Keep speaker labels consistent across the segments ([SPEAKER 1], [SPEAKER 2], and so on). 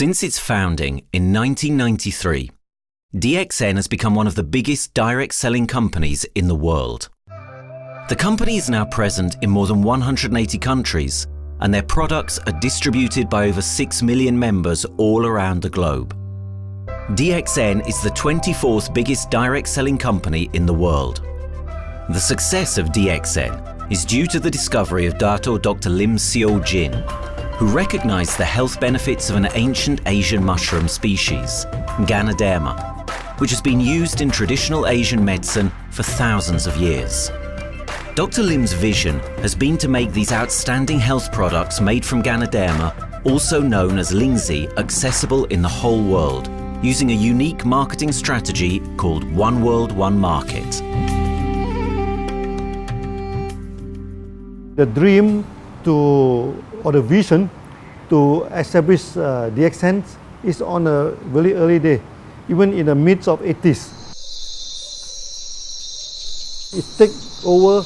[SPEAKER 1] Since its founding in 1993, DXN has become one of the biggest direct selling companies in the world. The company is now present in more than 180 countries, and their products are distributed by over 6 million members all around the globe. DXN is the 24th biggest direct selling company in the world. The success of DXN is due to the discovery of Dato Dr. Lim Seo Jin, who recognized the health benefits of an ancient Asian mushroom species, Ganoderma, which has been used in traditional Asian medicine for thousands of years. Dr. Lim's vision has been to make these outstanding health products made from Ganoderma, also known as Lingzi, accessible in the whole world, using a unique marketing strategy called One World, One Market.
[SPEAKER 2] The dream or the vision to establish DXN is on a very early day, even in the midst of 80s. It takes over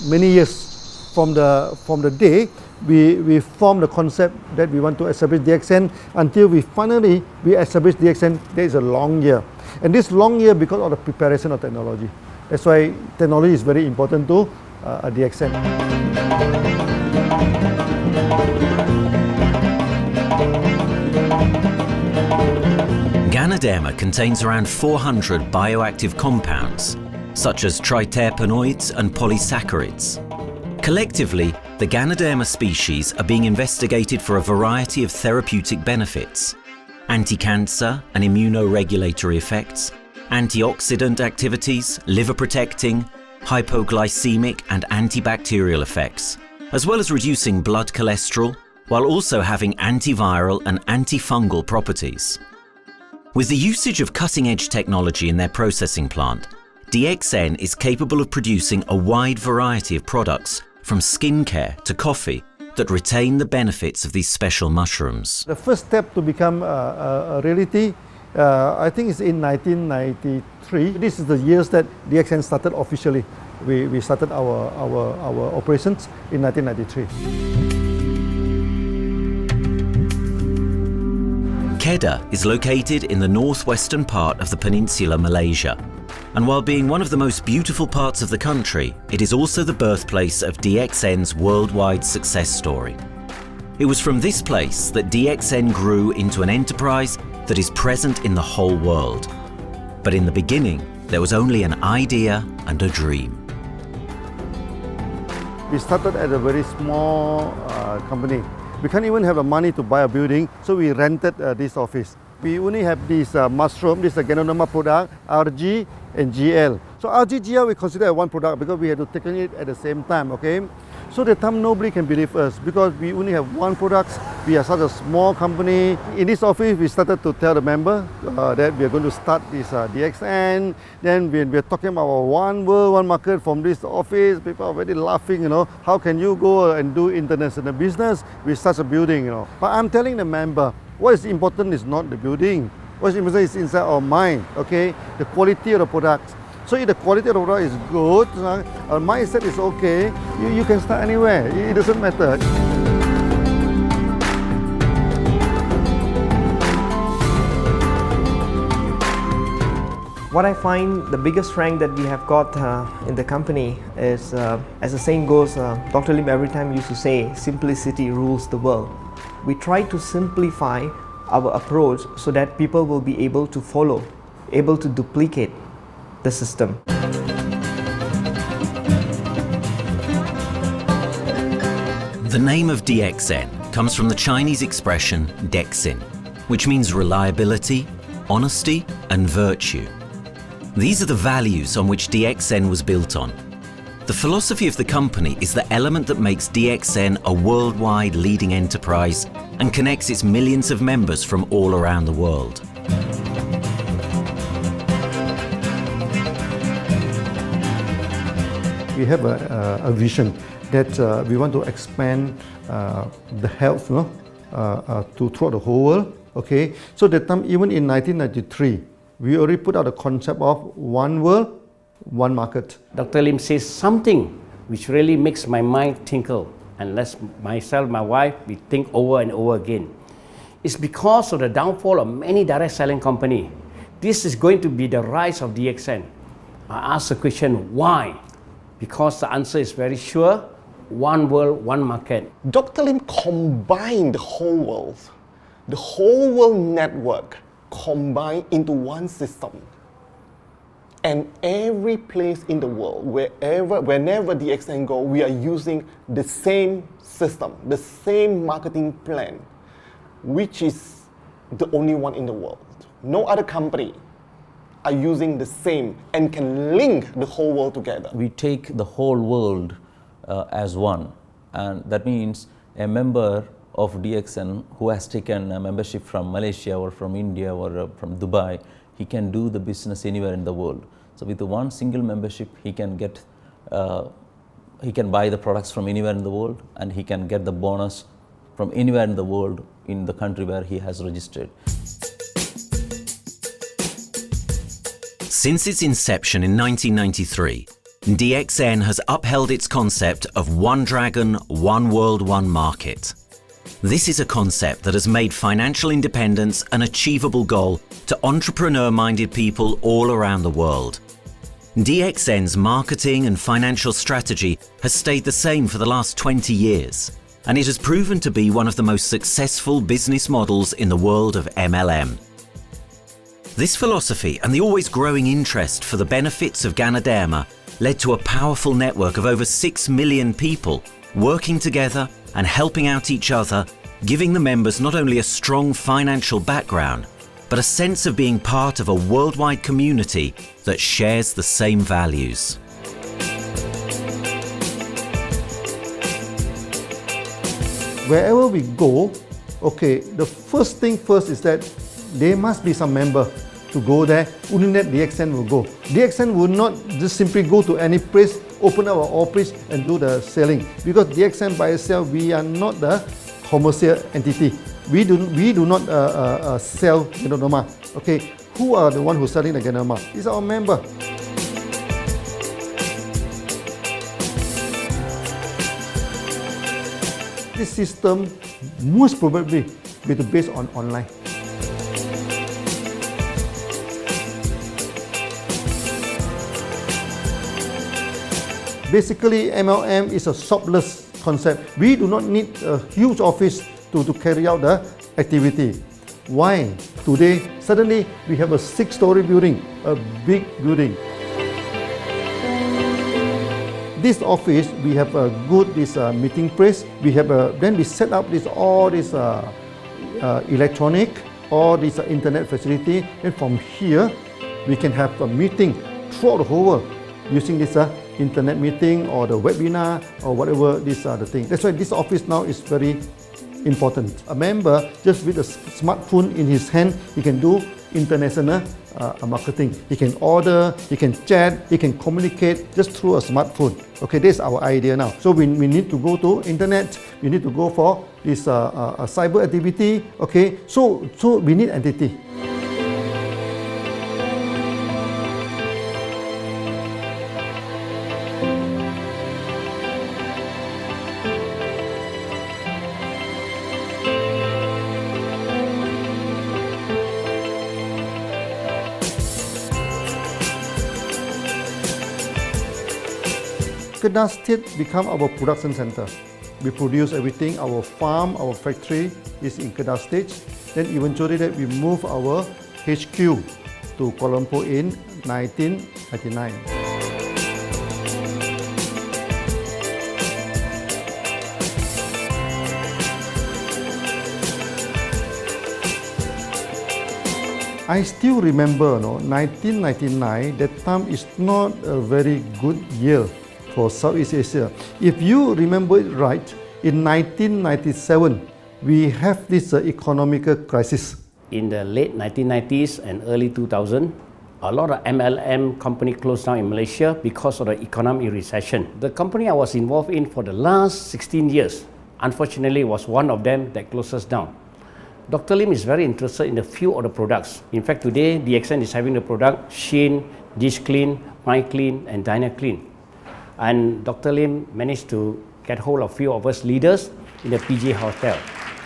[SPEAKER 2] many years from the day we formed the concept that we want to establish DXN until we finally establish DXN. There is a long year, and this long year because of the preparation of technology. That's why technology is very important to DXN.
[SPEAKER 1] Ganoderma contains around 400 bioactive compounds, such as triterpenoids and polysaccharides. Collectively, the Ganoderma species are being investigated for a variety of therapeutic benefits: anti-cancer and immunoregulatory effects, antioxidant activities, liver protecting, hypoglycemic and antibacterial effects, as well as reducing blood cholesterol, while also having antiviral and antifungal properties. With the usage of cutting-edge technology in their processing plant, DXN is capable of producing a wide variety of products, from skincare to coffee, that retain the benefits of these special mushrooms.
[SPEAKER 2] The first step to become a reality, I think is in 1993. This is the years that DXN started officially. We started our operations in 1993.
[SPEAKER 1] Kedah is located in the northwestern part of the peninsula Malaysia, and while being one of the most beautiful parts of the country, it is also the birthplace of DXN's worldwide success story. It was from this place that DXN grew into an enterprise that is present in the whole world. But in the beginning, there was only an idea and a dream.
[SPEAKER 2] We started at a very small company. We can't even have the money to buy a building, so we rented this office. We only have this mushroom, this Ganoderma product, RG and GL. So RG, GL we consider one product because we had to take it at the same time, okay? So at the time nobody can believe us because we only have one product. We are such a small company. In this office, we started to tell the member that we are going to start this DXN. Then we are talking about one world, one market from this office. People are very laughing, you know. How can you go and do international business with such a building, you know? But I'm telling the member, what is important is not the building. What is important is inside our mind, okay? The quality of the products. So if the quality of the product is good, our mindset is okay, you can start anywhere. It doesn't matter.
[SPEAKER 3] What I find the biggest strength that we have got in the company is, as the saying goes, Dr. Lim every time used to say, simplicity rules the world. We try to simplify our approach so that people will be able to follow, able to duplicate the system.
[SPEAKER 1] The name of DXN comes from the Chinese expression DXN, which means reliability, honesty, and virtue. These are the values on which DXN was built on. The philosophy of the company is the element that makes DXN a worldwide leading enterprise and connects its millions of members from all around the world.
[SPEAKER 2] We have a vision that we want to expand the health throughout the whole world. Okay, so that time, even in 1993, we already put out the concept of one world, one market.
[SPEAKER 4] Dr. Lim says something which really makes my mind tinkle, and lets myself, my wife, we think over and over again. It's because of the downfall of many direct selling companies. This is going to be the rise of DXN. I ask the question, why? Because the answer is very sure, one world, one market.
[SPEAKER 5] Dr. Lim combined the whole world network combined into one system. And every place in the world, whenever DXN go, we are using the same system, the same marketing plan, which is the only one in the world. No other company are using the same and can link the whole world together.
[SPEAKER 6] We take the whole world as one, and that means a member of DXN who has taken a membership from Malaysia or from India or from Dubai, he can do the business anywhere in the world. So with the one single membership, he can get, he can buy the products from anywhere in the world, and he can get the bonus from anywhere in the world in the country where he has registered.
[SPEAKER 1] Since its inception in 1993, DXN has upheld its concept of one dragon, one world, one market. This is a concept that has made financial independence an achievable goal to entrepreneur-minded people all around the world. DXN's marketing and financial strategy has stayed the same for the last 20 years, and it has proven to be one of the most successful business models in the world of MLM. This philosophy and the always growing interest for the benefits of Ganoderma led to a powerful network of over 6 million people working together and helping out each other, giving the members not only a strong financial background, but a sense of being part of a worldwide community that shares the same values.
[SPEAKER 2] Wherever we go, okay, the first thing first is that there must be some member to go there. Only that DXN will go. DXN will not just simply go to any place, open our office and do the selling. Because DXN by itself, we are not the commercial entity. We do not sell Ganoderma. Okay, who are the one who's selling the Ganoderma? It's our member. This system most probably will be based on online. Basically, MLM is a shopless concept. We do not need a huge office to carry out the activity. Why? Today, suddenly we have a 6-story building, a big building. This office, we have a good meeting place. We have then we set up all this electronic, all this internet facility, and from here we can have a meeting throughout the whole world using this internet meeting or the webinar or whatever these are the things. That's why this office now is very important. A member, just with a smartphone in his hand, he can do international marketing. He can order, he can chat, he can communicate just through a smartphone. Okay, this is our idea now. So we need to go to internet, we need to go for this cyber activity. Okay, so we need entity. Kedah State become our production center. We produce everything. Our farm, our factory is in Kedah State. Then eventually that we move our HQ to Kuala Lumpur in 1999. I still remember, 1999, that time is not a very good year for Southeast Asia. If you remember it right, in 1997, we have this economic crisis.
[SPEAKER 4] In the late 1990s and early 2000, a lot of MLM company closed down in Malaysia because of the economic recession. The company I was involved in for the last 16 years, unfortunately, was one of them that closes down. Dr. Lim is very interested in a few of the products. In fact, today, DXN is having the product Sheen, Dish Clean, My Clean, and Diner Clean. And Dr. Lim managed to get hold of a few of us leaders in the PJ Hotel.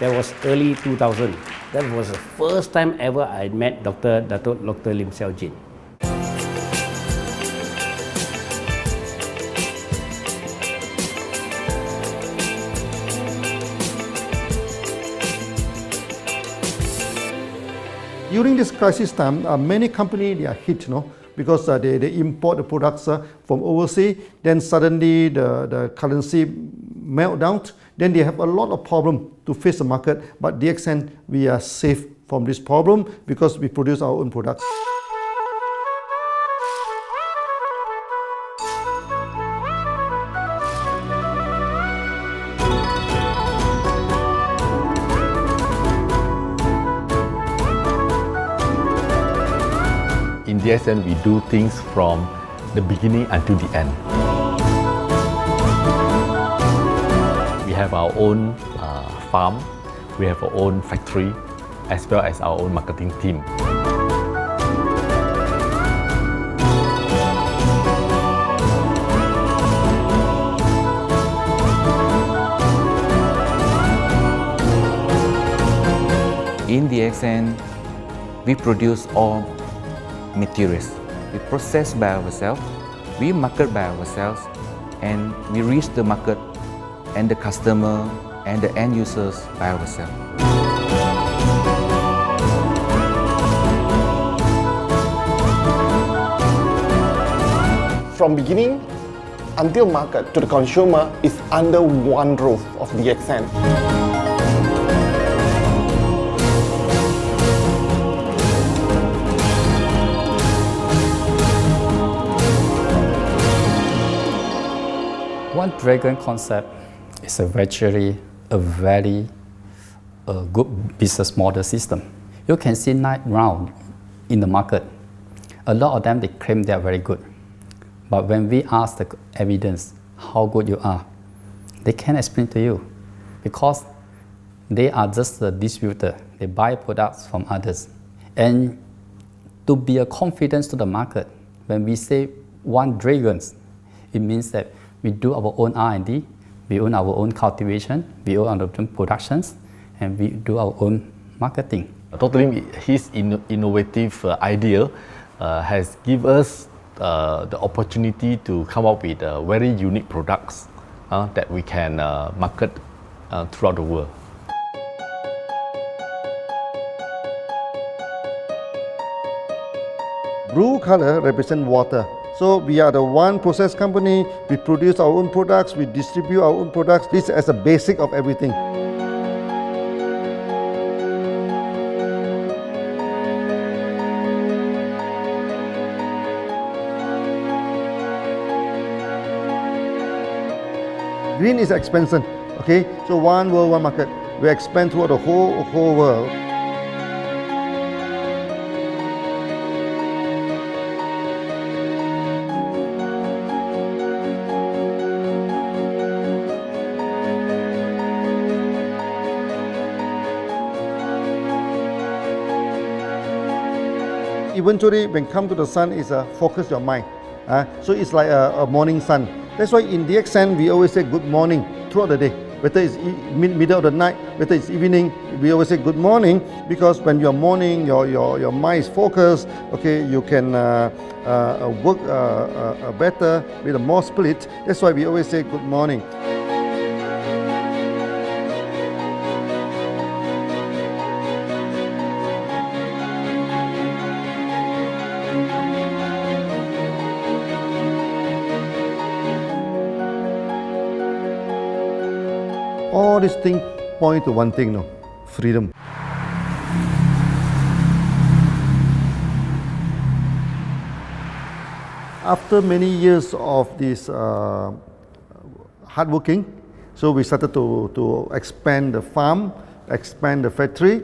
[SPEAKER 4] That was early 2000. That was the first time ever I met Dr. Lim Xiao Jin.
[SPEAKER 2] During this crisis time, many companies they are hit, because they import the products from overseas. Then suddenly the currency melt down. Then they have a lot of problem to face the market. But DXN, we are safe from this problem because we produce our own products.
[SPEAKER 7] In DXN, we do things from the beginning until the end. We have our own farm, we have our own factory, as well as our own marketing team.
[SPEAKER 8] In DXN, we produce all materials. We process by ourselves, we market by ourselves, and we reach the market and the customer and the end users by ourselves.
[SPEAKER 5] From beginning until market to the consumer is under one roof of DXN.
[SPEAKER 9] One Dragon concept is actually a very good business model system. You can see 9 rounds in the market. A lot of them, they claim they are very good. But when we ask the evidence how good you are, they can't explain to you because they are just a distributor. They buy products from others. And to be a confidence to the market, when we say One Dragons, it means that we do our own R&D, we own our own cultivation, we own our own productions, and we do our own marketing.
[SPEAKER 7] Totally, his innovative idea has given us the opportunity to come up with very unique products that we can market throughout the world.
[SPEAKER 2] Blue color represents water. So we are the one process company, we produce our own products, we distribute our own products. This is as a basic of everything. Green is expansion, okay? So one world, one market. We expand throughout the whole world. Eventually, when come to the sun, is focus your mind. So it's like a morning sun. That's why in DXN, we always say good morning throughout the day. Whether it's middle of the night, whether it's evening, we always say good morning because when you're morning, your mind is focused. Okay, you can work better with a more spirit. That's why we always say good morning. All these things point to one thing, freedom. After many years of this hard working, so we started to expand the farm, expand the factory,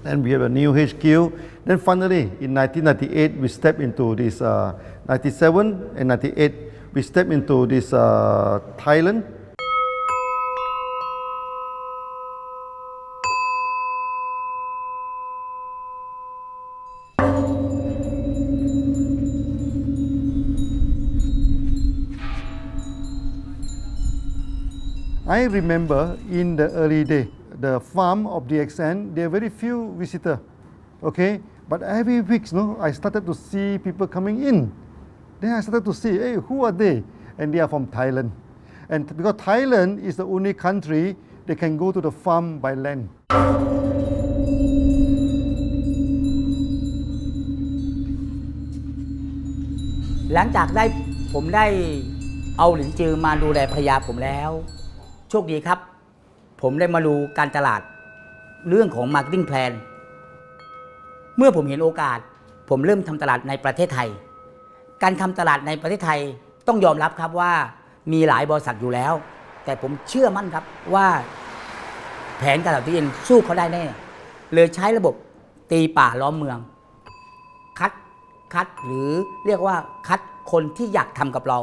[SPEAKER 2] and we have a new HQ. Then finally, in 1998, we stepped into this, 97 and 98, we stepped into this Thailand. I remember in the early day, the farm of DXN, there are very few visitors, okay? But every week, I started to see people coming in. Then I started to see, hey, who are they? And they are from Thailand. And because Thailand is the only country they can go to the farm by land.
[SPEAKER 10] หลังจากผมได้เอาหลินจือมาดูแลภรรยาผมแล้วโชคดีครับผมได้มาดูการตลาดเรื่องของ Marketing Plan เมื่อผมเห็นโอกาสผมเริ่มทำตลาดในประเทศไทยการทำตลาดในประเทศไทยต้องยอมรับครับว่ามีหลายบริษัทอยู่แล้วแต่ผมเชื่อมั่นครับว่าแผนการตลาดที่เอ็นสู้เขาได้แน่เลยใช้ระบบตีป่าล้อมเมืองคัดหรือเรียกว่าคัดคนที่อยากทำกับเรา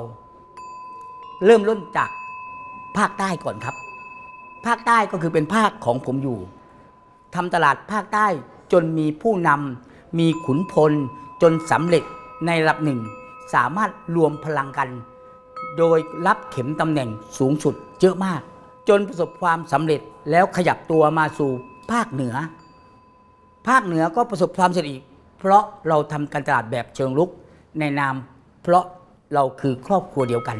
[SPEAKER 10] เริ่มต้นจากภาคใต้ก่อนครับภาคใต้ก็คือเป็นภาคของผมอยู่ทำตลาดภาคใต้จนมีผู้นำมีขุนพลจนสำเร็จในระดับหนึ่งสามารถรวมพลังกันโดยรับเข็มตำแหน่งสูงสุดเยอะมากจนประสบความสำเร็จแล้วขยับตัวมาสู่ภาคเหนือก็ประสบความสำเร็จอีกเพราะเราทำการตลาดแบบเชิงรุกในนามเพราะเราคือครอบครัวเดียวกัน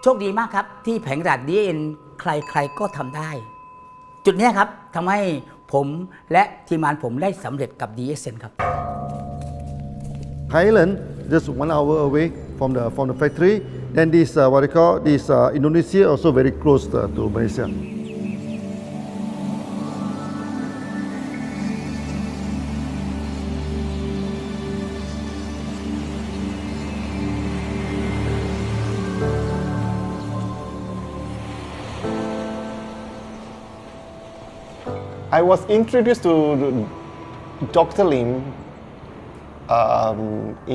[SPEAKER 10] โชคดีมากครับที่แผงตลาด DXN ใครๆก็ทำได้จุดนี้ครับทำให้ผมและทีมงานผมได้สำเร็จกับ DXN ครับ
[SPEAKER 2] Thailand just 1 hour away from the factory. Then this what they call this Indonesia also very close to Malaysia.
[SPEAKER 5] I was introduced to Dr. Lim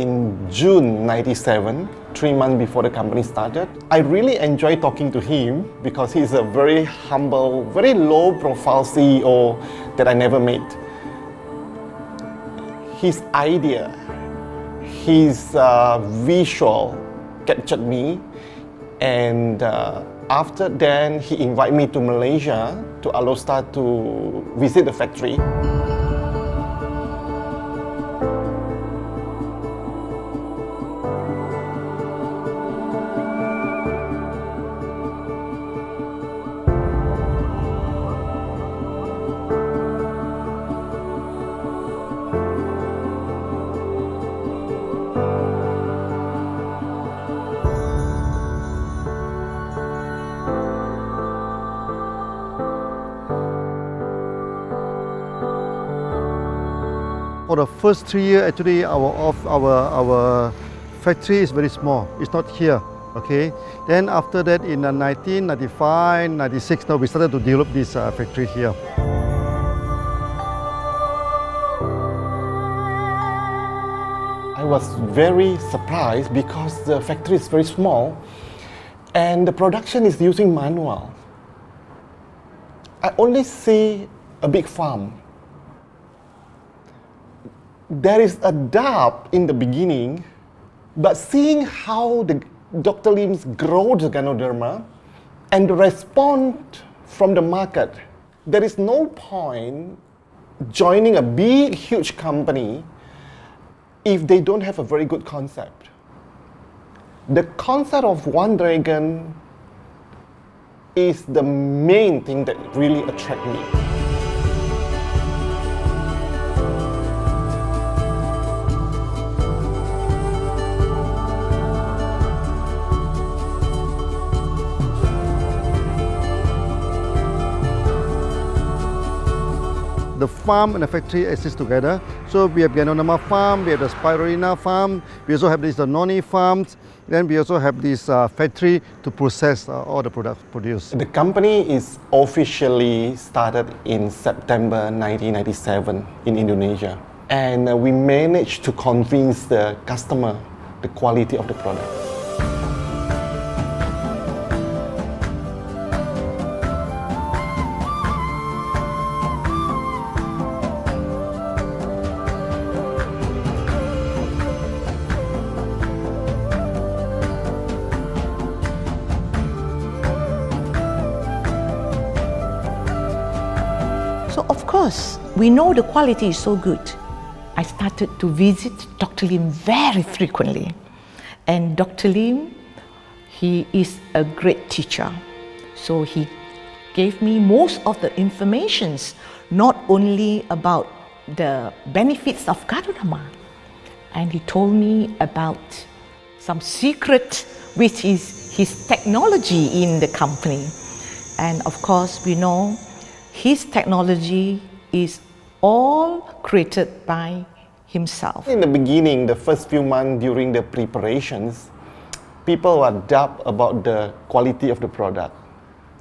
[SPEAKER 5] in June '97, 3 months before the company started. I really enjoy talking to him because he's a very humble, very low-profile CEO that I never met. His idea, his visual captured me, and after then he invited me to Malaysia to Alostar to visit the factory.
[SPEAKER 2] For the first 3 years, actually, our factory is very small. It's not here, okay. Then after that, in 1995, 96, now we started to develop this factory here.
[SPEAKER 5] I was very surprised because the factory is very small and the production is using manual. I only see a big farm. There is a doubt in the beginning, but seeing how Dr. Lim's grow the Ganoderma and the response from the market, there is no point joining a big, huge company if they don't have a very good concept. The concept of One Dragon is the main thing that really attracts me.
[SPEAKER 2] The farm and the factory exist together. So we have Ganoderma farm, we have the Spirulina farm, we also have this noni farms, then we also have this factory to process all the products produced.
[SPEAKER 5] The company is officially started in September 1997 in Indonesia. And we managed to convince the customer the quality of the product.
[SPEAKER 11] because we know the quality is so good, I started to visit Dr. Lim very frequently. And Dr. Lim, he is a great teacher. So he gave me most of the informations, not only about the benefits of Ganoderma, and he told me about some secret, which is his technology in the company. And of course, we know his technology is all created by himself.
[SPEAKER 5] In the beginning, the first few months during the preparations, people were doubt about the quality of the product.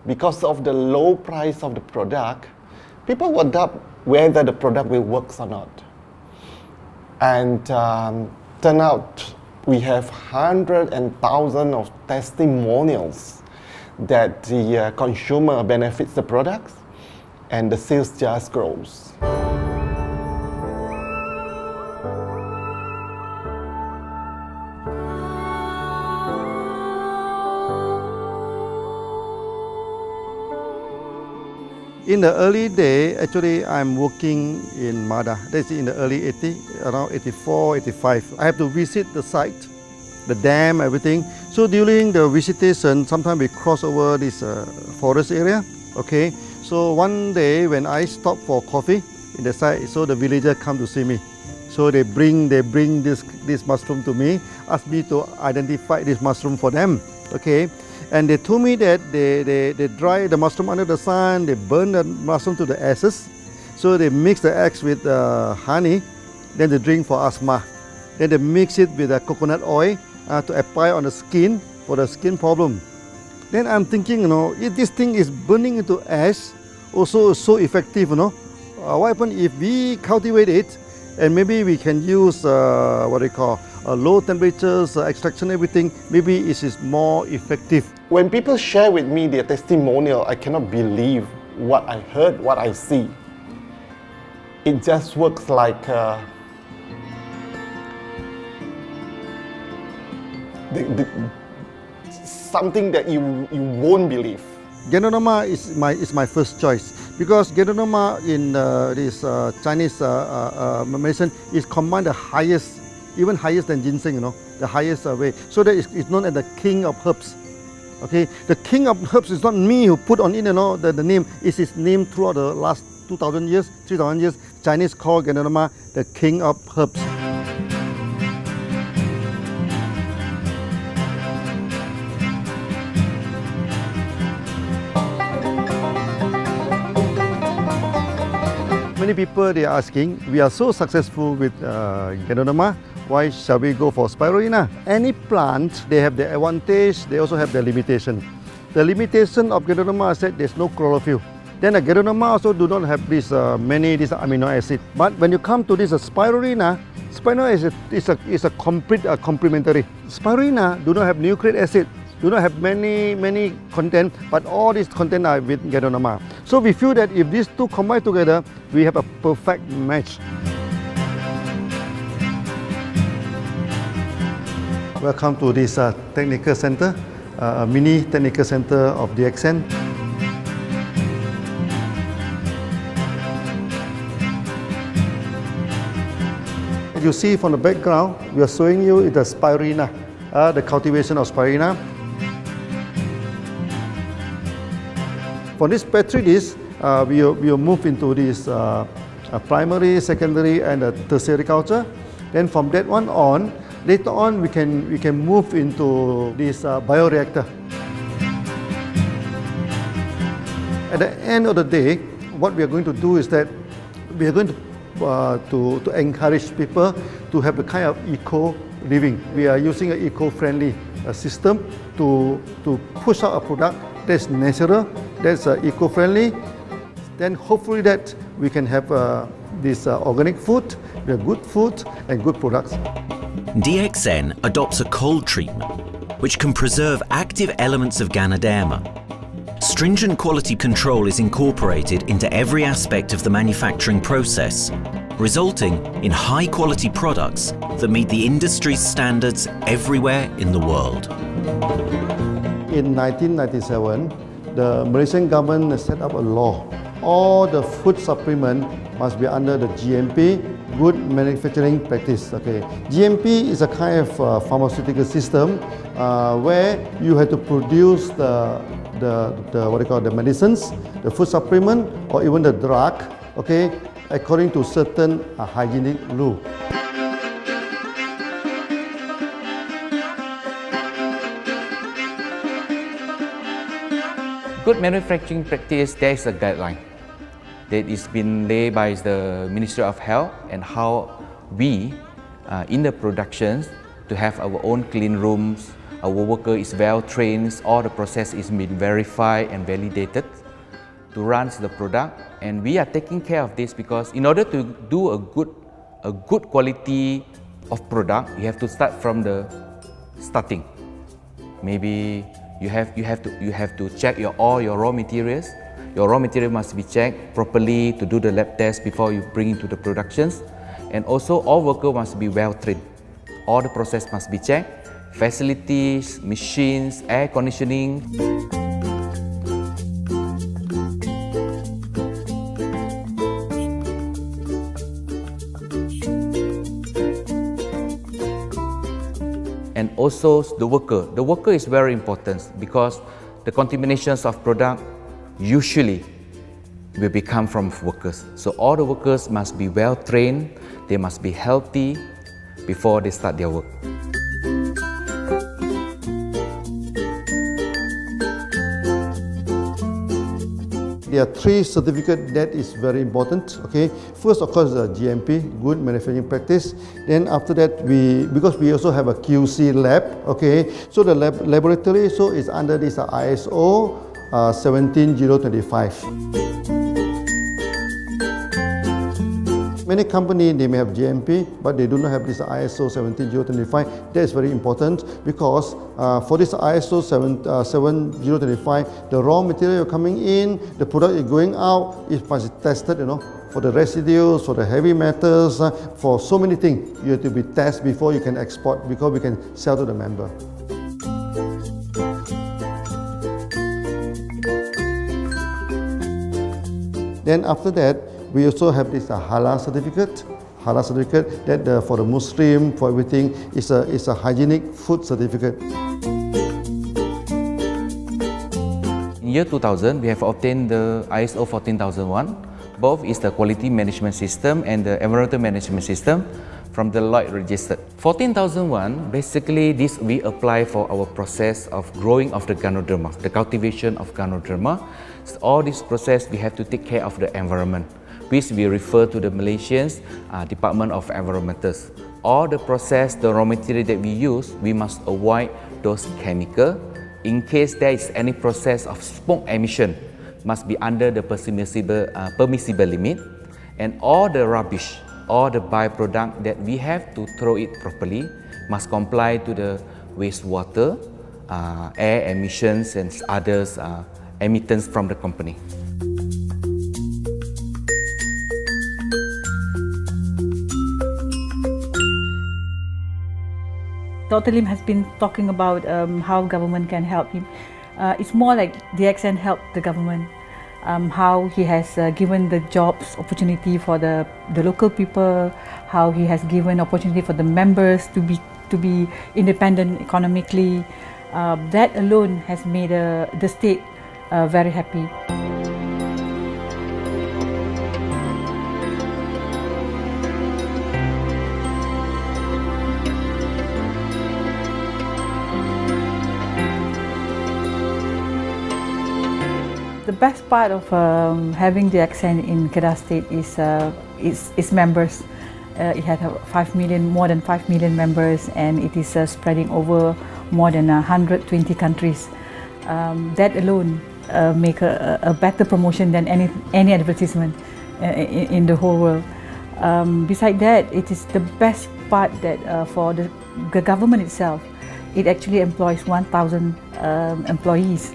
[SPEAKER 5] Because of the low price of the product, people were doubt whether the product will work or not. And turn out we have hundreds and thousands of testimonials that the consumer benefits the products and the sales just grows.
[SPEAKER 2] In the early day, actually, I'm working in Mada. That's in the early 80s, around 84, 85. I have to visit the site, the dam, everything. So during the visitation, sometimes we cross over this forest area. Okay. So one day when I stop for coffee in the site, so the villager come to see me. So they bring this mushroom to me, ask me to identify this mushroom for them. Okay. And they told me that they dry the mushroom under the sun, they burn the mushroom to the ashes. So they mix the eggs with honey, then they drink for asthma. Then they mix it with coconut oil to apply on the skin for the skin problem. Then I'm thinking, if this thing is burning into ash, also so effective, what happens if we cultivate it and maybe we can use low temperatures, extraction, everything, maybe it is more effective.
[SPEAKER 5] When people share with me their testimonial, I cannot believe what I heard, what I see. It just works like something that you won't believe.
[SPEAKER 2] Ganoderma is my first choice because Ganoderma in this Chinese medicine is combined the highest, even higher than ginseng, the highest way. So that it's known as the king of herbs. Okay, the king of herbs is not me who put on it, the name is his name throughout the last 2,000 years, 3,000 years. Chinese call Ganoderma the king of herbs. Many people they are asking, we are so successful with Ganoderma, why shall we go for spirulina? Any plant, they have their advantage, they also have their limitation. The limitation of Ganoderma is that there's no chlorophyll. Then the Ganoderma also do not have this many amino acid. But when you come to this spirulina, spirulina is a complete complementary. Spirulina do not have nucleic acid, do not have many content, but all these content are with Ganoderma. So we feel that if these two combine together, we have a perfect match. Welcome to this technical center, a mini technical center of DXN. As you see from the background, we are showing you the spirulina, the cultivation of spirulina. For this petri dish, we will move into this primary, secondary, and tertiary culture. Then from that one on, later on we can move into this bioreactor. At the end of the day, what we are going to do is that we are going to encourage people to have the kind of eco living. We are using an eco-friendly system to push out a product that's natural, that's eco-friendly. Then hopefully that we can have this organic food, good food and good products.
[SPEAKER 1] DXN adopts a cold treatment which can preserve active elements of Ganoderma. Stringent quality control is incorporated into every aspect of the manufacturing process, resulting in high-quality products that meet the industry's standards everywhere in the world.
[SPEAKER 2] In 1997, the Malaysian government set up a law all the food supplement must be under the GMP, good manufacturing practice. Okay, GMP is a kind of pharmaceutical system where you have to produce the what they call the medicines, the food supplement, or even the drug. Okay, according to certain hygienic rule.
[SPEAKER 8] Good manufacturing practice, there is a guideline that is been laid by the Ministry of Health, and how we in the productions to have our own clean rooms, our worker is well trained, all the process is being verified and validated to run the product, and we are taking care of this because in order to do a good quality of product, you have to start from the starting. Maybe you have to check all your raw materials. Your raw material must be checked properly to do the lab test before you bring into the productions. And also all workers must be well trained. All the process must be checked. Facilities, machines, air conditioning. And also the worker. The worker is very important because the contaminations of product usually will become from workers. So all the workers must be well trained, they must be healthy before they start their work.
[SPEAKER 2] There are three certificates that is very important. Okay, first of course the GMP, good manufacturing practice. Then after that because we also have a QC lab. Okay, so the laboratory is under this ISO 17025. Many companies, they may have GMP, but they do not have this ISO 17025. That is very important because for this ISO 7025, the raw material coming in, the product is going out, it must be tested, for the residues, for the heavy metals, for so many things. You have to be tested before you can export, because we can sell to the member. Then after that, we also have this halal certificate. Halal certificate that for the Muslim, for everything, is a hygienic food certificate.
[SPEAKER 8] In year 2000, we have obtained the ISO 14001. Both is the quality management system and the environmental management system from the Lloyd registered. 14001, basically this we apply for our process of growing of the Ganoderma, the cultivation of Ganoderma. So all this process we have to take care of the environment, which we refer to the Malaysian Department of Environmentals. All the process, the raw material that we use, we must avoid those chemicals. In case there is any process of smoke emission, must be under the permissible limit. And all the rubbish, all the byproduct that we have to throw it properly, must comply to the wastewater, air emissions and others emittance from the company.
[SPEAKER 12] Dr. Lim has been talking about how government can help him. It's more like DXN helped the government, how he has given the jobs opportunity for the local people, how he has given opportunity for the members to be independent economically. That alone has made the state very happy. The best part of having DXN in Kedah State is its members. It has more than 5 million members, and it is spreading over more than 120 countries. That alone make a better promotion than any advertisement in the whole world. Besides that, it is the best part that for the government itself, it actually employs 1,000 employees.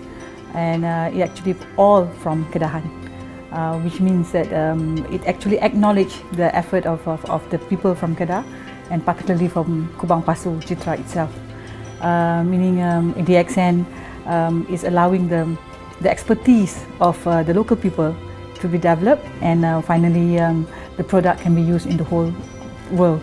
[SPEAKER 12] And it actually all from Kedahan, which means that it actually acknowledges the effort of the people from Kedah, and particularly from Kubang Pasu, Citra itself. Meaning DXN is allowing the expertise of the local people to be developed, and finally the product can be used in the whole world.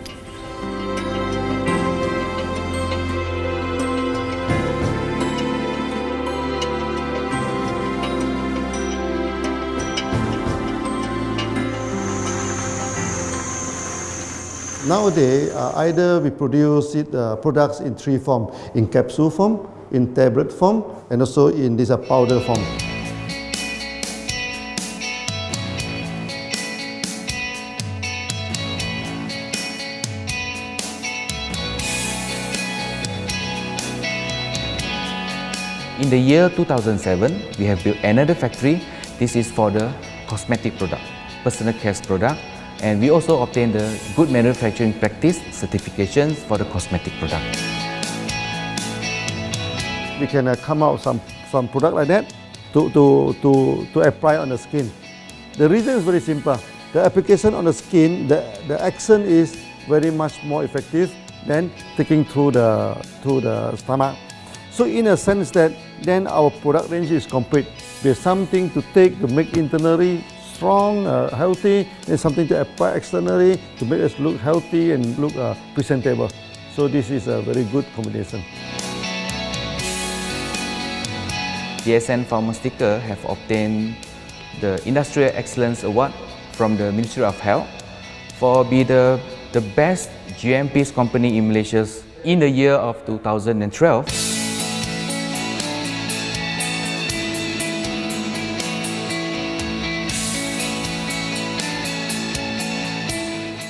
[SPEAKER 2] Nowadays, either we produce products in three forms: in capsule form, in tablet form, and also in this powder form.
[SPEAKER 8] In the year 2007, we have built another factory. This is for the cosmetic product, personal care product, and we also obtained the Good Manufacturing Practice certifications for the cosmetic product.
[SPEAKER 2] We can come out some product like that to apply on the skin. The reason is very simple. The application on the skin, the action is very much more effective than taking through the stomach. So in a sense that then our product range is complete. There's something to take to make internally strong, healthy, and something to apply externally to make us look healthy and look presentable. So this is a very good combination.
[SPEAKER 8] DXN Pharmaceutical have obtained the Industrial Excellence Award from the Ministry of Health for being the best GMP company in Malaysia in the year of 2012.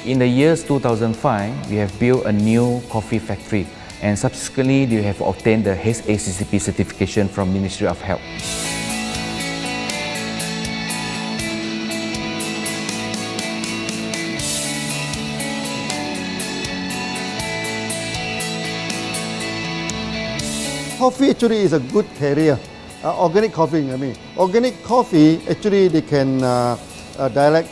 [SPEAKER 8] In the years 2005, we have built a new coffee factory, and subsequently we have obtained the HACCP certification from Ministry of Health.
[SPEAKER 2] Coffee actually is a good career. Organic coffee, Organic coffee, actually they can dilate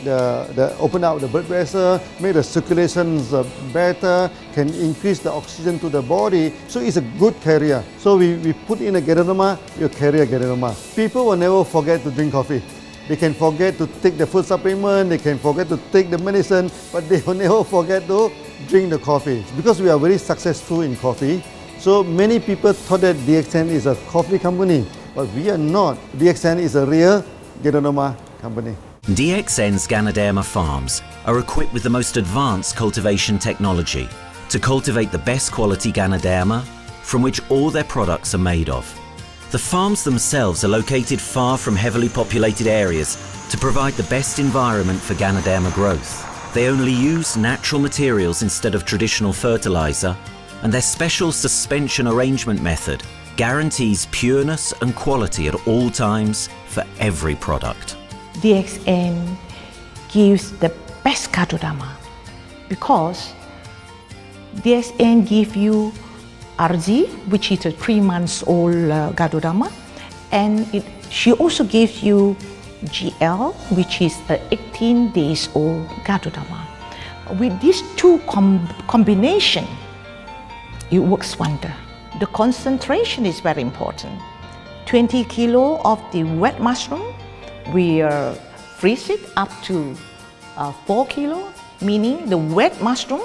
[SPEAKER 2] open up the blood vessel, make the circulations better, can increase the oxygen to the body. So it's a good carrier. So we put in a Ganoderma, you carry a Ganoderma. People will never forget to drink coffee. They can forget to take the food supplement, they can forget to take the medicine, but they will never forget to drink the coffee. Because we are very successful in coffee, so many people thought that DXN is a coffee company, but we are not. DXN is a real Ganoderma company.
[SPEAKER 1] DXN's Ganoderma farms are equipped with the most advanced cultivation technology to cultivate the best quality Ganoderma from which all their products are made of. The farms themselves are located far from heavily populated areas to provide the best environment for Ganoderma growth. They only use natural materials instead of traditional fertilizer, and their special suspension arrangement method guarantees pureness and quality at all times for every product.
[SPEAKER 11] DXN gives the best Ganoderma because DXN gives you RG, which is a 3 months old Ganoderma, and she also gives you GL, which is a 18 days old Ganoderma. With these two combination, it works wonder. The concentration is very important. 20 kilo of the wet mushroom, we freeze it up to 4 kilo, meaning the wet mushroom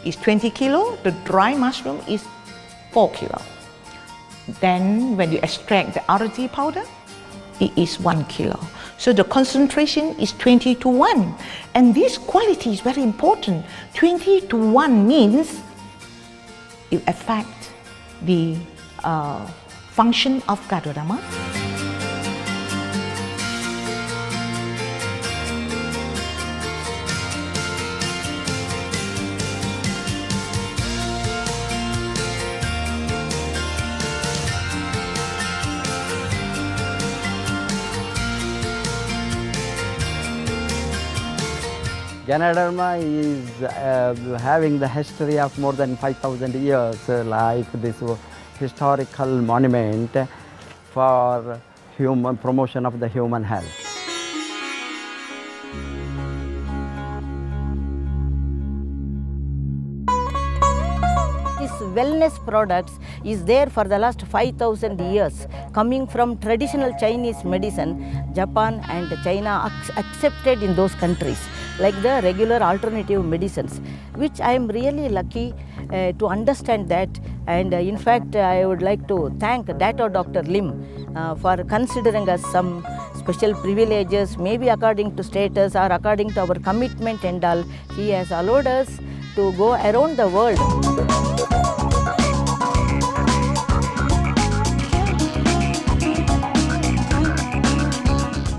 [SPEAKER 11] is 20 kilo, the dry mushroom is 4 kilo. Then when you extract the RG powder, it is 1 kilo. So the concentration is 20:1. And this quality is very important. 20:1 means it affects the function of Ganoderma.
[SPEAKER 13] Ganoderma is having the history of more than 5,000 years, like this historical monument for human promotion of the human health.
[SPEAKER 14] This wellness products is there for the last 5,000 years, coming from traditional Chinese medicine. Japan and China accepted in those countries, like the regular alternative medicines, which I am really lucky to understand that. And in fact, I would like to thank Dr. Lim for considering us some special privileges, maybe according to status or according to our commitment and all. He has allowed us to go around the world.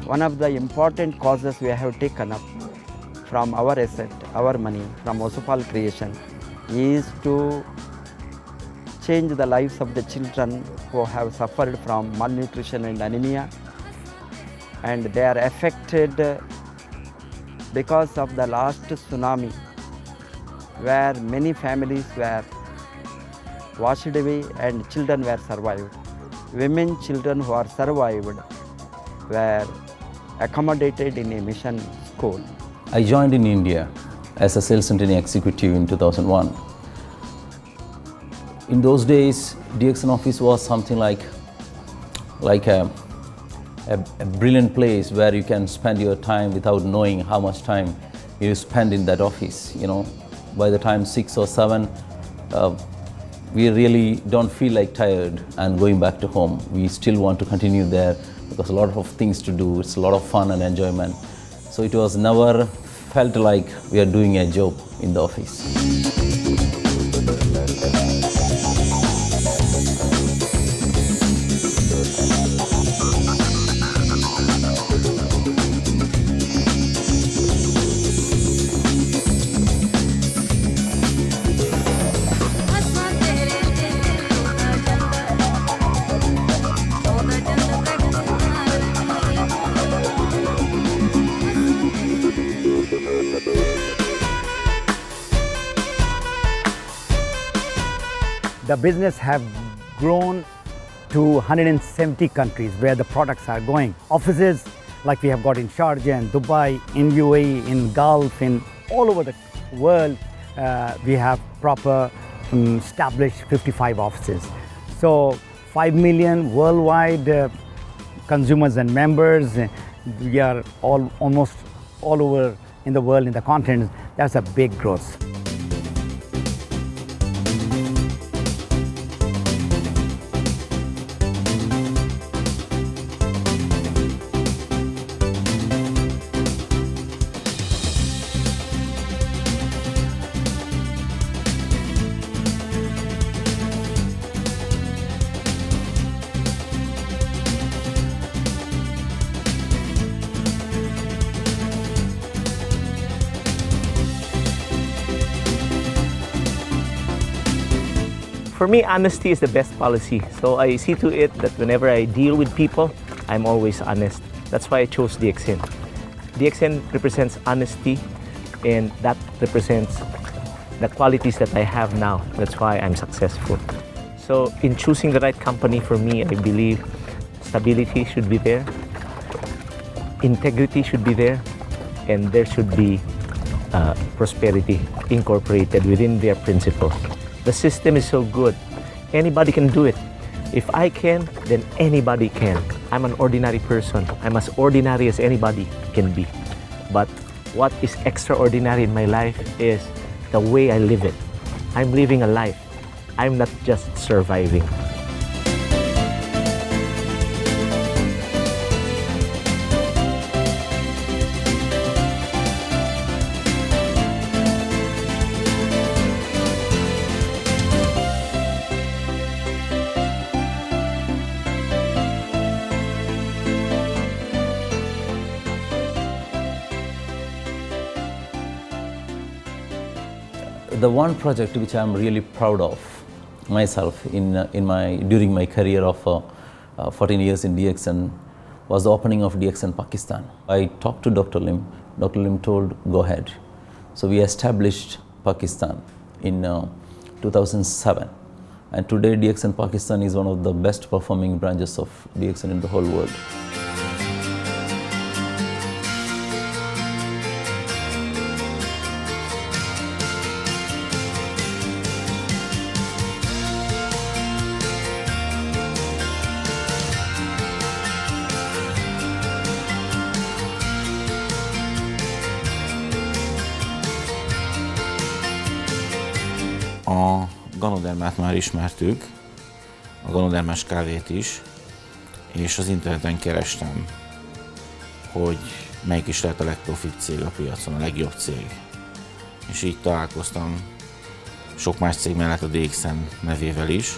[SPEAKER 13] One of the important causes we have taken up from our asset, our money, from Osopal creation, is to change the lives of the children who have suffered from malnutrition and anemia, and they are affected because of the last tsunami, where many families were washed away and children were survived. Women, children who are survived were accommodated in a mission school.
[SPEAKER 6] I joined in India as a sales and training executive in 2001. In those days, DXN office was something like a brilliant place where you can spend your time without knowing how much time you spend in that office. You know, by the time 6 or 7, we really don't feel like tired and going back to home. We still want to continue there because a lot of things to do. It's a lot of fun and enjoyment. So it was never felt like we are doing a job in the office.
[SPEAKER 15] The business have grown to 170 countries where the products are going. Offices like we have got in Sharjah and Dubai, in UAE, in Gulf, in all over the world, we have proper established 55 offices. So 5 million worldwide consumers and members. We are almost all over in the world, in the continents. That's a big growth.
[SPEAKER 3] For me, honesty is the best policy. So I see to it that whenever I deal with people, I'm always honest. That's why I chose DXN. DXN represents honesty, and that represents the qualities that I have now. That's why I'm successful. So in choosing the right company for me, I believe stability should be there, integrity should be there, and there should be prosperity incorporated within their principles. The system is so good. Anybody can do it. If I can, then anybody can. I'm an ordinary person. I'm as ordinary as anybody can be. But what is extraordinary in my life is the way I live it. I'm living a life. I'm not just surviving.
[SPEAKER 6] The one project which I'm really proud of myself during my career of 14 years in DXN was the opening of DXN Pakistan. I talked to Dr. Lim. Dr. Lim told, go ahead. So we established Pakistan in 2007. And today DXN Pakistan is one of the best performing branches of DXN in the whole world.
[SPEAKER 16] A Ganodermát már ismertük, a Ganodermás kávét is, és az interneten kerestem, hogy melyik is lehet a legprofit cég a piacon, a legjobb cég. És így találkoztam sok más cég mellett a DXN nevével is.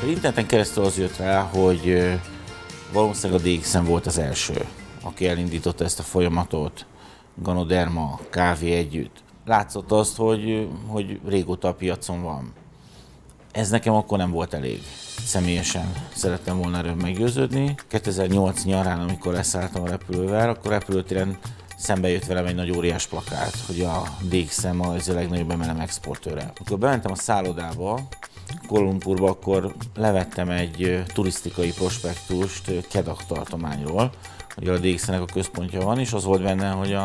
[SPEAKER 16] Az interneten keresztül az jött rá, hogy valószínűleg a DXN volt az első, aki elindította ezt a folyamatot, Ganoderma, kávé együtt. Látszott azt, hogy régóta a piacon van. Ez nekem akkor nem volt elég. Személyesen szerettem volna erről meggyőződni. 2008 nyarán, amikor leszálltam a repülővel, akkor repülőtéren szembe jött velem egy nagy óriás plakát, hogy a DXN Malajzia legnagyobb MLM exportőre. Amikor bementem a szállodába, Kuala Lumpurba, akkor levettem egy turisztikai prospektust Kedah tartományról, hogy a DXN-nek a központja van, és az volt benne, hogy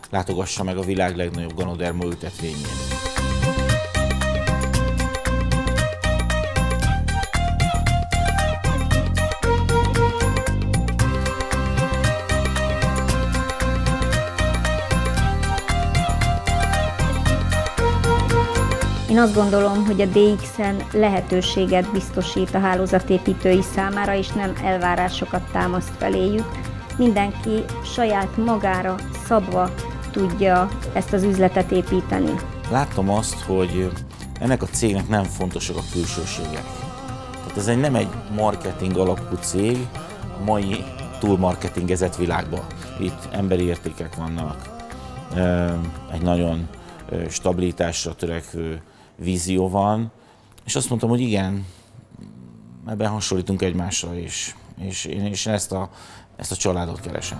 [SPEAKER 16] látogassa meg a világ legnagyobb ganoderma ültetvényét.
[SPEAKER 17] Én azt gondolom, hogy a DXN lehetőséget biztosít a hálózatépítői számára, és nem elvárásokat támaszt feléjük. Mindenki saját magára szabva tudja ezt az üzletet építeni.
[SPEAKER 16] Láttam azt, hogy ennek a cégnek nem fontosak a külsőségek. Tehát ez nem egy marketing alapú cég a mai túlmarketingezett világban. Itt emberi értékek vannak, egy nagyon stabilitásra törekvő vízió van, és azt mondtam, hogy igen, ebben hasonlítunk egymásra is, és én ezt a családot keresem.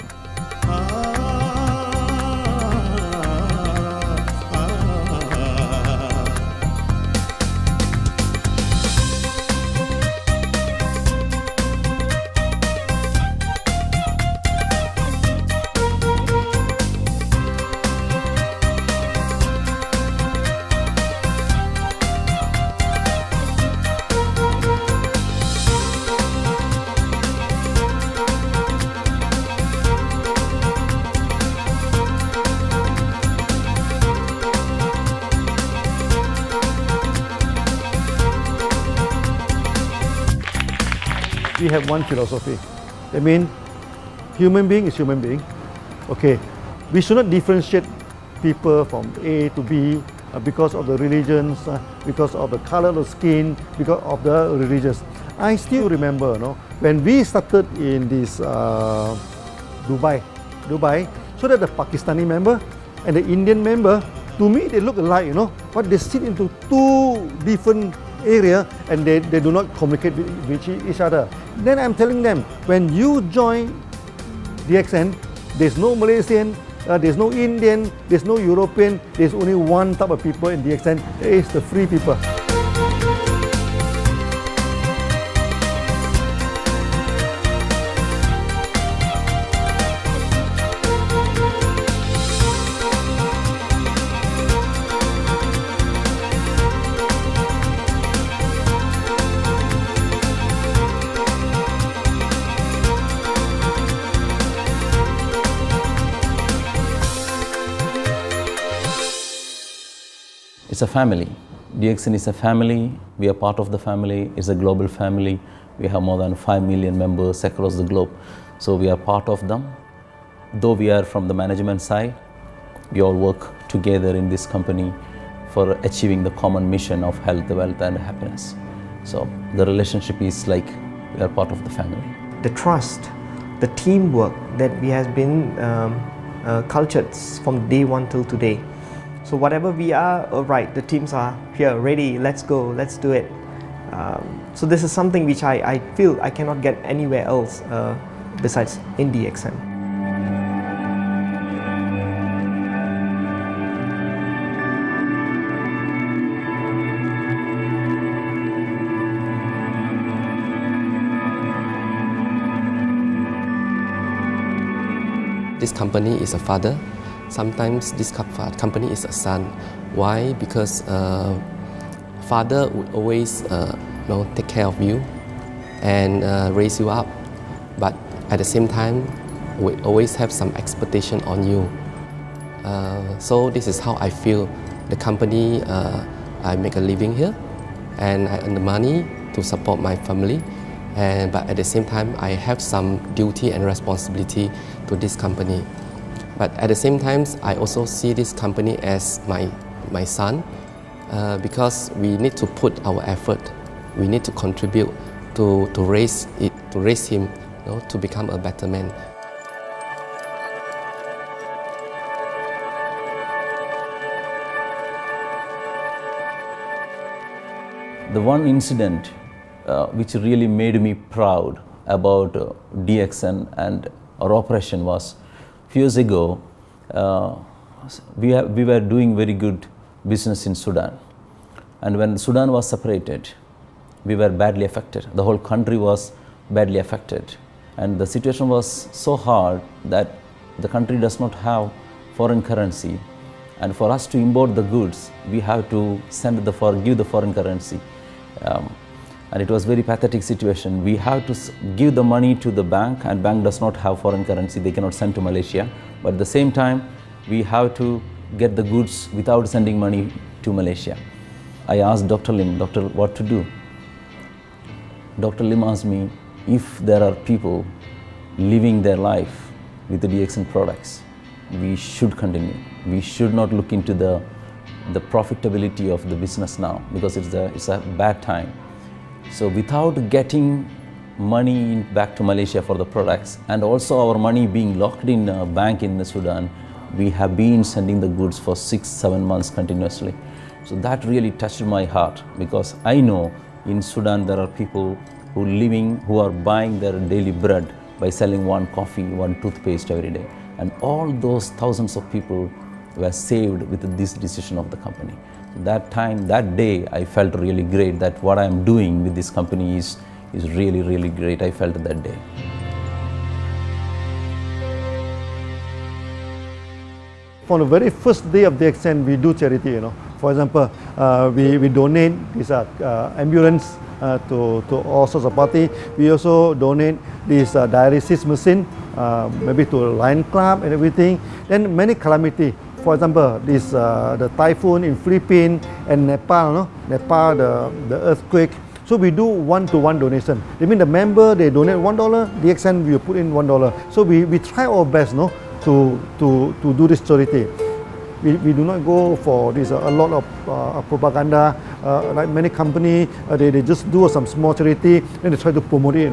[SPEAKER 2] We have one philosophy. I mean, human being is human being. Okay, we should not differentiate people from A to B because of the religions, because of the color of the skin, because of the religions. I still remember, when we started in this Dubai, so that the Pakistani member and the Indian member, to me they look alike, but they sit into two different area and they do not communicate with each other. Then I'm telling them, when you join DXN, there's no Malaysian, there's no Indian, there's no European, there's only one type of people in DXN, it's the free people.
[SPEAKER 6] It's a family. DXN is a family. We are part of the family. It's a global family. We have more than 5 million members across the globe. So we are part of them. Though we are from the management side, we all work together in this company for achieving the common mission of health, wealth and happiness. So the relationship is like we are part of the family.
[SPEAKER 3] The trust, the teamwork that we have been cultured from day one till today. So whatever we are, right, the teams are here, ready, let's go, let's do it. So this is something which I feel I cannot get anywhere else besides in DXN.
[SPEAKER 18] This company is a father. Sometimes this company is a son. Why? Because father would always take care of you, and raise you up. But at the same time, we always have some expectation on you. So this is how I feel. The company, I make a living here, and I earn the money to support my family. But at the same time, I have some duty and responsibility to this company. But at the same time, I also see this company as my son, because we need to put our effort. We need to contribute to raise him, to become a better man.
[SPEAKER 6] The one incident which really made me proud about DXN and our operation was a few years ago. We were doing very good business in Sudan, and when Sudan was separated, we were badly affected. The whole country was badly affected, and the situation was so hard that the country does not have foreign currency, and for us to import the goods, we have to give the foreign currency. And it was very pathetic situation. We have to give the money to the bank, and bank does not have foreign currency. They cannot send to Malaysia. But at the same time, we have to get the goods without sending money to Malaysia. I asked Dr. Lim, "Doctor, what to do?" Dr. Lim asked me, if there are people living their life with the DXN products, we should continue. We should not look into the profitability of the business now, because it's a bad time. So without getting money back to Malaysia for the products, and also our money being locked in a bank in Sudan, we have been sending the goods for 6-7 months continuously. So that really touched my heart, because I know in Sudan there are people who are buying their daily bread by selling one coffee, one toothpaste every day. And all those thousands of people were saved with this decision of the company. That day, I felt really great that what I am doing with this company is really, really great. I felt that day.
[SPEAKER 2] On the very first day of DXN, we do charity. For example, we donate this ambulance to all sorts of party. We also donate this dialysis machine, maybe to Lion Club and everything. Then many calamity. For example, the typhoon in Philippines and Nepal, Nepal, the earthquake. So we do one-to-one donation. I mean, the member, they donate $1, DXN will put in $1. So we try our best, to do this charity. We do not go for this a lot of propaganda, like many companies. They just do some small charity, then they try to promote it.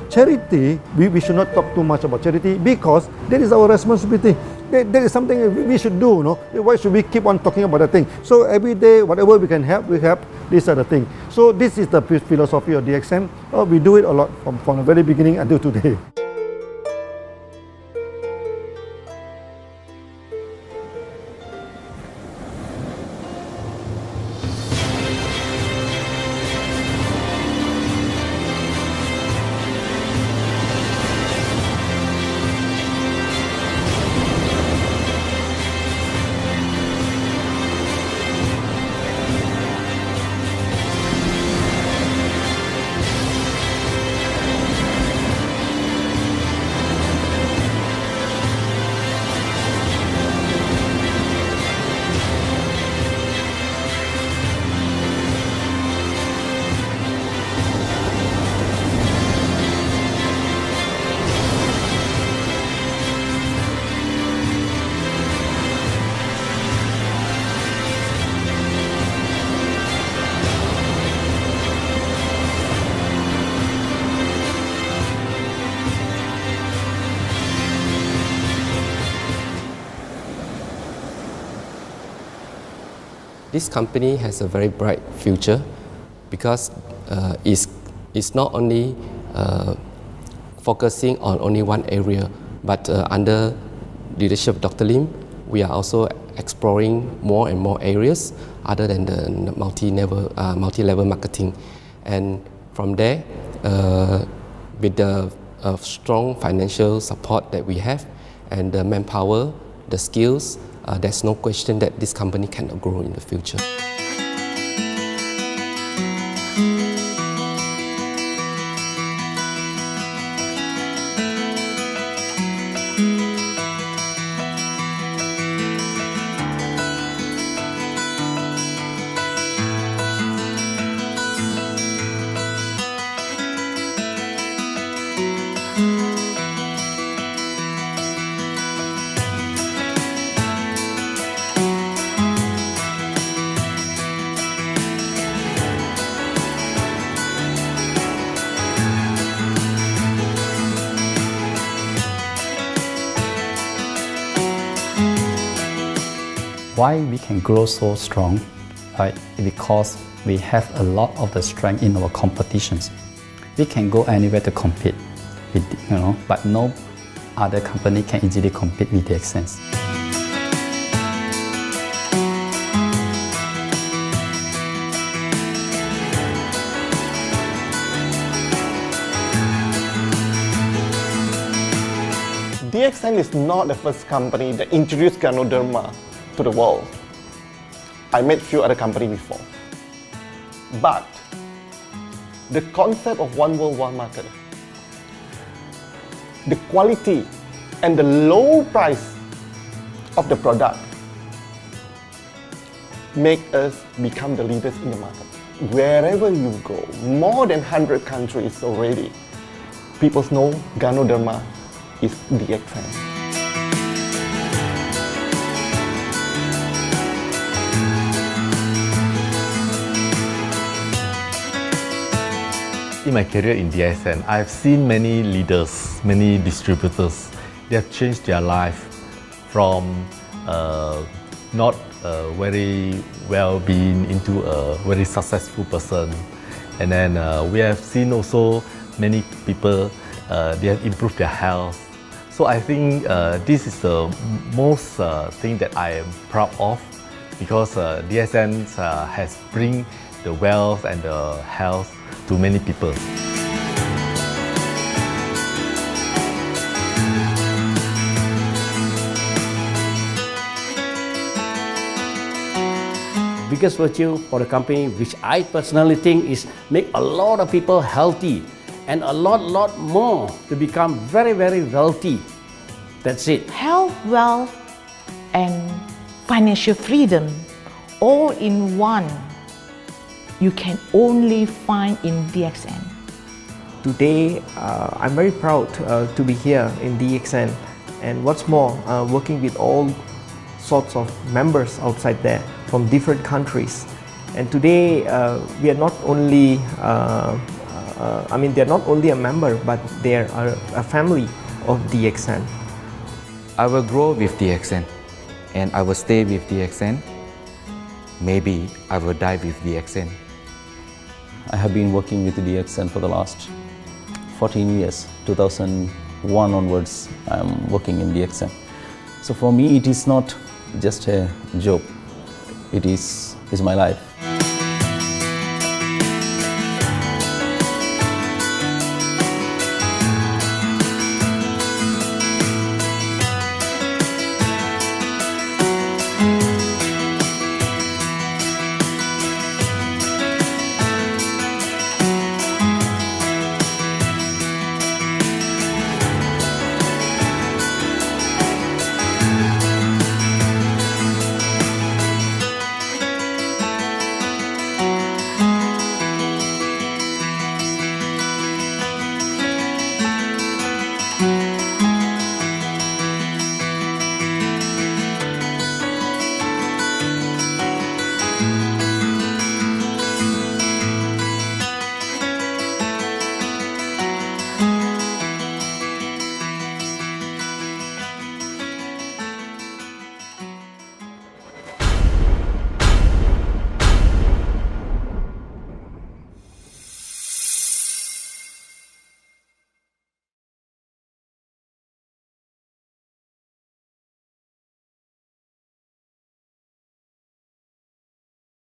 [SPEAKER 2] Charity, we should not talk too much about charity, because that is our responsibility. That is something we should do. Why should we keep on talking about that thing? So every day, whatever we can help, we help. These are the things. So this is the philosophy of DXN. We do it a lot from the very beginning until today.
[SPEAKER 18] This company has a very bright future, because it's not only focusing on only one area, but under leadership of Dr. Lim, we are also exploring more and more areas other than the multi-level marketing. And from there, with the strong financial support that we have and the manpower, the skills, there's no question that this company cannot grow in the future. future.
[SPEAKER 2] เ
[SPEAKER 9] Why we can grow so strong? Right? Because we have a lot of the strength in our competitions. We can go anywhere to compete, but no other company can easily compete with DXN.
[SPEAKER 5] DXN is not the first company that introduced Ganoderma to the world. I met few other companies before. But the concept of one world, one market, the quality and the low price of the product make us become the leaders in the market. Wherever you go, more than 100 countries already, people know Ganoderma is DXN.
[SPEAKER 7] In my career in DXN, I've seen many leaders, many distributors. They have changed their life from not very well-being into a very successful person. And then we have seen also many people, they have improved their health. So I think this is the most thing that I am proud of, because DXN has bring the wealth and the health to many people.
[SPEAKER 4] Biggest virtue for the company, which I personally think is make a lot of people healthy and a lot more to become very wealthy. That's it.
[SPEAKER 11] Health, wealth, and financial freedom all in one. You can only find in DXN.
[SPEAKER 3] Today, I'm very proud to be here in DXN, and what's more, working with all sorts of members outside there from different countries. And today, we are not only, they're not only a member, but they are a family of DXN.
[SPEAKER 8] I will grow with DXN, and I will stay with DXN. Maybe I will die with DXN.
[SPEAKER 6] I have been working with DXN for the last 14 years. 2001 onwards, I am working in DXN. So for me, it is not just a job. It is my life.